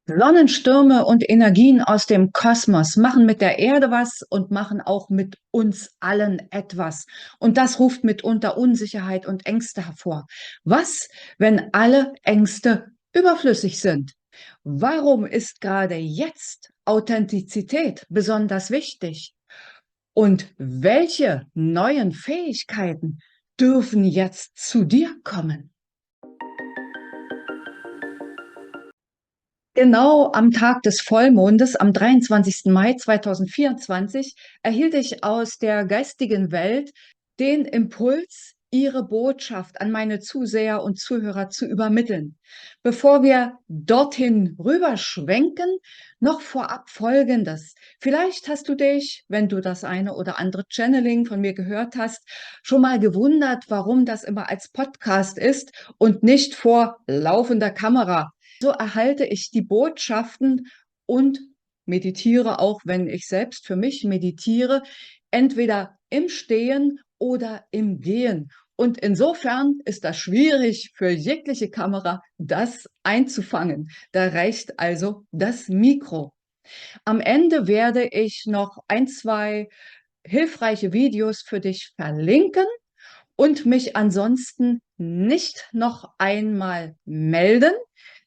Sonnenstürme und Energien aus dem Kosmos machen mit der Erde was und machen auch mit uns allen etwas. Und das ruft mitunter Unsicherheit und Ängste hervor. Was, wenn alle Ängste überflüssig sind? Warum ist gerade jetzt Authentizität besonders wichtig? Und welche neuen Fähigkeiten dürfen jetzt zu dir kommen? Genau am Tag des Vollmondes, am 23. Mai 2024, erhielt ich aus der geistigen Welt den Impuls, Ihre Botschaft an meine Zuseher und Zuhörer zu übermitteln. Bevor wir dorthin rüberschwenken, noch vorab Folgendes. Vielleicht hast du dich, wenn du das eine oder andere Channeling von mir gehört hast, schon mal gewundert, warum das immer als Podcast ist und nicht vor laufender Kamera. So erhalte ich die Botschaften und meditiere auch, wenn ich selbst für mich meditiere, entweder im Stehen oder im Gehen. Und insofern ist das schwierig für jegliche Kamera, das einzufangen. Da reicht also das Mikro. Am Ende werde ich noch ein, zwei hilfreiche Videos für dich verlinken und mich ansonsten nicht noch einmal melden.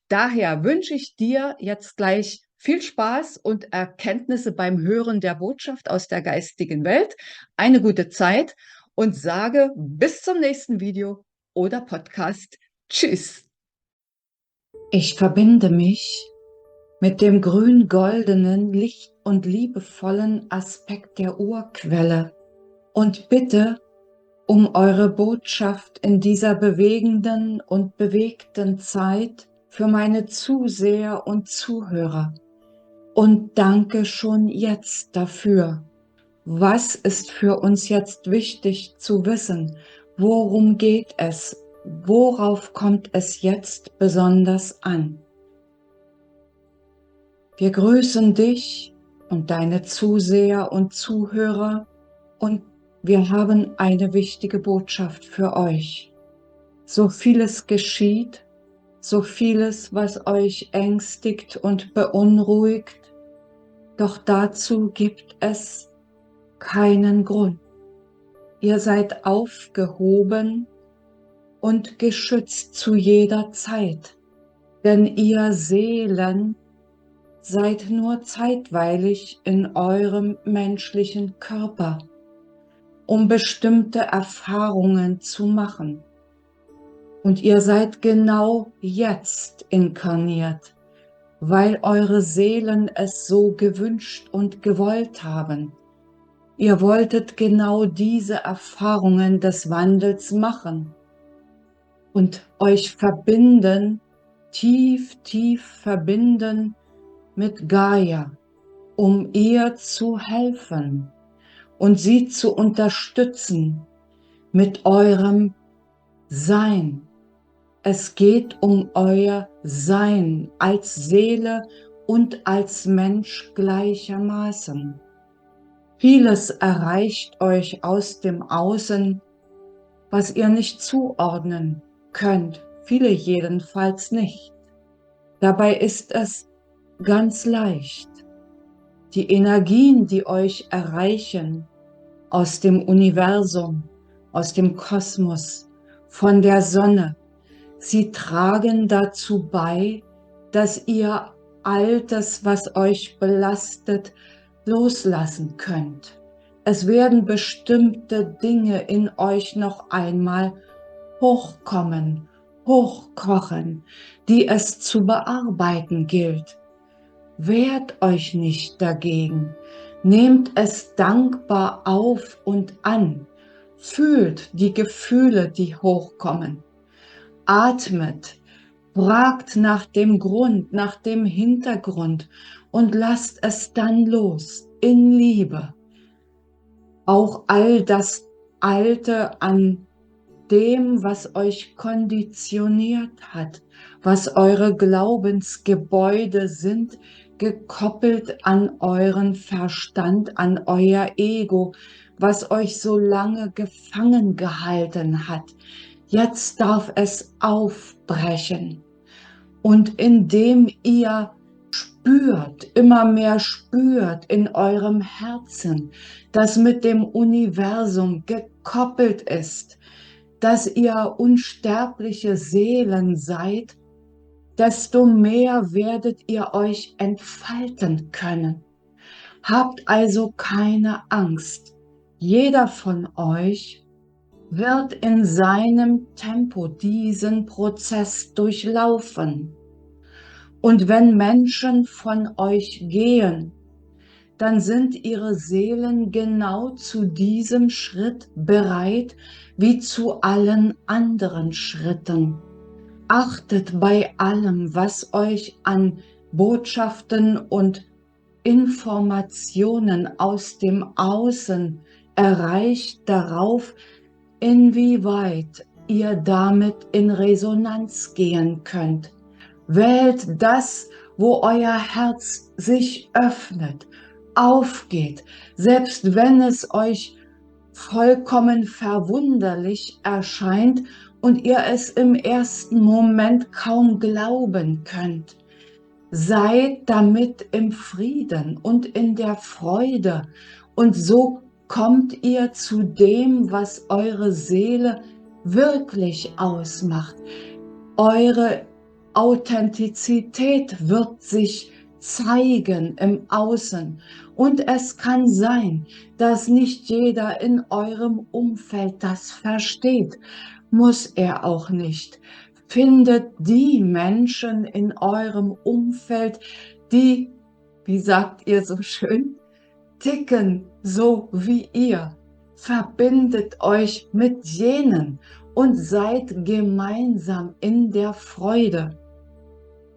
Daher wünsche ich dir jetzt gleich viel Spaß und Erkenntnisse beim Hören der Botschaft aus der geistigen Welt, eine gute Zeit und sage bis zum nächsten Video oder Podcast. Tschüss. Ich verbinde mich mit dem grün-goldenen, licht- und liebevollen Aspekt der Urquelle und bitte um eure Botschaft in dieser bewegenden und bewegten Zeit für meine Zuseher und Zuhörer. Und danke schon jetzt dafür. Was ist für uns jetzt wichtig zu wissen? Worum geht es? Worauf kommt es jetzt besonders an? Wir grüßen dich und deine Zuseher und Zuhörer und wir haben eine wichtige Botschaft für euch. So vieles geschieht, so vieles, was euch ängstigt und beunruhigt, doch dazu gibt es keinen Grund. Ihr seid aufgehoben und geschützt zu jeder Zeit, denn ihr Seelen seid nur zeitweilig in eurem menschlichen Körper, um bestimmte Erfahrungen zu machen. Und ihr seid genau jetzt inkarniert, weil eure Seelen es so gewünscht und gewollt haben. Ihr wolltet genau diese Erfahrungen des Wandels machen und euch verbinden, tief, tief verbinden mit Gaia, um ihr zu helfen und sie zu unterstützen mit eurem Sein. Es geht um euer Sein als Seele und als Mensch gleichermaßen. Vieles erreicht euch aus dem Außen, was ihr nicht zuordnen könnt, viele jedenfalls nicht. Dabei ist es ganz leicht. Die Energien, die euch erreichen aus dem Universum, aus dem Kosmos, von der Sonne, sie tragen dazu bei, dass ihr Altes, was euch belastet, loslassen könnt. Es werden bestimmte Dinge in euch noch einmal hochkommen, hochkochen, die es zu bearbeiten gilt. Wehrt euch nicht dagegen, nehmt es dankbar auf und an, fühlt die Gefühle, die hochkommen, atmet, fragt nach dem Grund, nach dem Hintergrund und lasst es dann los in Liebe. Auch all das Alte an dem, was euch konditioniert hat, was eure Glaubensgebäude sind, gekoppelt an euren Verstand, an euer Ego, was euch so lange gefangen gehalten hat. Jetzt darf es aufbrechen. Und indem ihr immer mehr spürt in eurem Herzen, das mit dem Universum gekoppelt ist, dass ihr unsterbliche Seelen seid, desto mehr werdet ihr euch entfalten können. Habt also keine Angst. Jeder von euch wird in seinem Tempo diesen Prozess durchlaufen. Und wenn Menschen von euch gehen, dann sind ihre Seelen genau zu diesem Schritt bereit, wie zu allen anderen Schritten. Achtet bei allem, was euch an Botschaften und Informationen aus dem Außen erreicht, darauf, inwieweit ihr damit in Resonanz gehen könnt. Wählt das, wo euer Herz sich öffnet, aufgeht, selbst wenn es euch vollkommen verwunderlich erscheint und ihr es im ersten Moment kaum glauben könnt. Seid damit im Frieden und in der Freude, und so kommt ihr zu dem, was eure Seele wirklich ausmacht. Eure Authentizität wird sich zeigen im Außen, und es kann sein, dass nicht jeder in eurem Umfeld das versteht, muss er auch nicht. Findet die Menschen in eurem Umfeld, die, wie sagt ihr so schön, ticken so wie ihr. Verbindet euch mit jenen und seid gemeinsam in der Freude.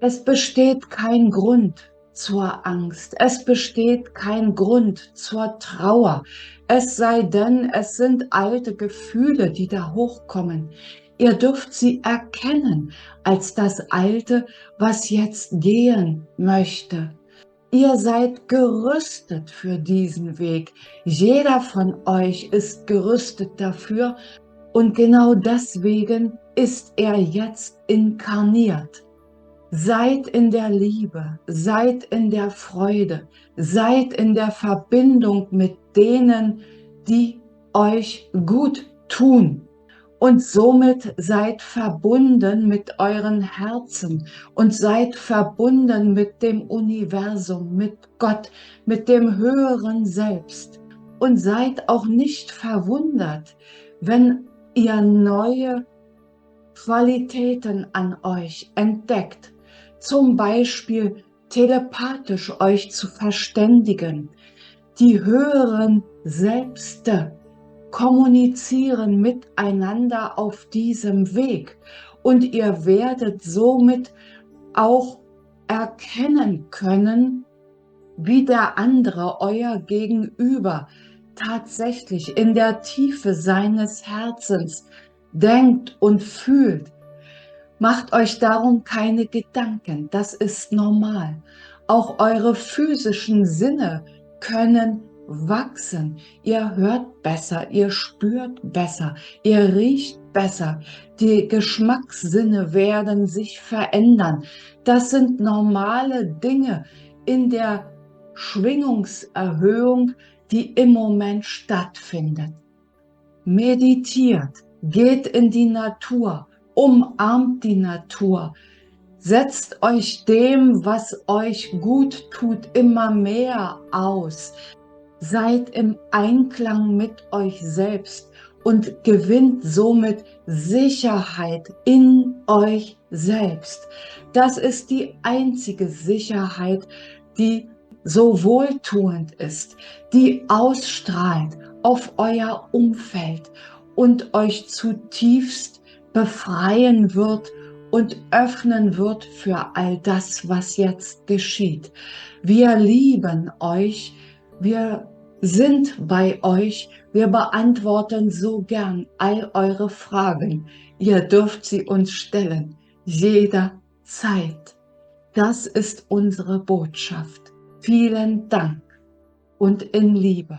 Es besteht kein Grund zur Angst, es besteht kein Grund zur Trauer, es sei denn, es sind alte Gefühle, die da hochkommen. Ihr dürft sie erkennen als das Alte, was jetzt gehen möchte. Ihr seid gerüstet für diesen Weg. Jeder von euch ist gerüstet dafür, und genau deswegen ist er jetzt inkarniert. Seid in der Liebe, seid in der Freude, seid in der Verbindung mit denen, die euch gut tun. Und somit seid verbunden mit euren Herzen und seid verbunden mit dem Universum, mit Gott, mit dem höheren Selbst. Und seid auch nicht verwundert, wenn ihr neue Qualitäten an euch entdeckt, zum Beispiel telepathisch euch zu verständigen. Die höheren Selbste kommunizieren miteinander auf diesem Weg, und ihr werdet somit auch erkennen können, wie der andere, euer Gegenüber, tatsächlich in der Tiefe seines Herzens denkt und fühlt. Macht euch darum keine Gedanken, das ist normal. Auch eure physischen Sinne können wachsen. Ihr hört besser, ihr spürt besser, ihr riecht besser. Die Geschmackssinne werden sich verändern. Das sind normale Dinge in der Schwingungserhöhung, die im Moment stattfindet. Meditiert, geht in die Natur, umarmt die Natur, setzt euch dem, was euch gut tut, immer mehr aus. Seid im Einklang mit euch selbst und gewinnt somit Sicherheit in euch selbst. Das ist die einzige Sicherheit, die so wohltuend ist, die ausstrahlt auf euer Umfeld und euch zutiefst befreien wird und öffnen wird für all das, was jetzt geschieht. Wir lieben euch, wir sind bei euch, wir beantworten so gern all eure Fragen. Ihr dürft sie uns stellen, jederzeit. Das ist unsere Botschaft. Vielen Dank und in Liebe.